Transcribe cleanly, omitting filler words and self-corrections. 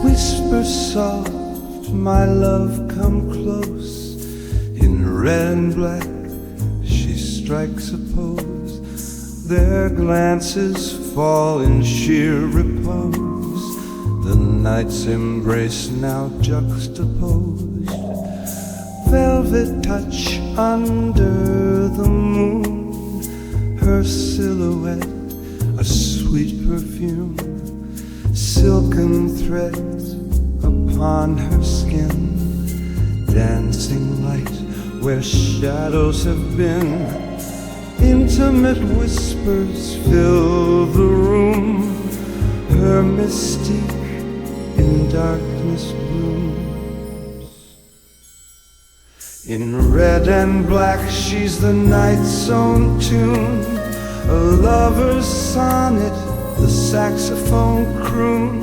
Whisper soft, my love, come close. In red and black she strikes a pose. Their glances fall in sheer repose. The night's embrace now juxtaposed. Velvet touch under the moon. Her silhouette, a sweet perfume. Silken threads upon her skin. Dancing light where shadows have been. Intimate whispers fill the room. Her mystique in darkness blooms. In red and black she's the night's own tune. A lover's sonnet, the saxophone croon.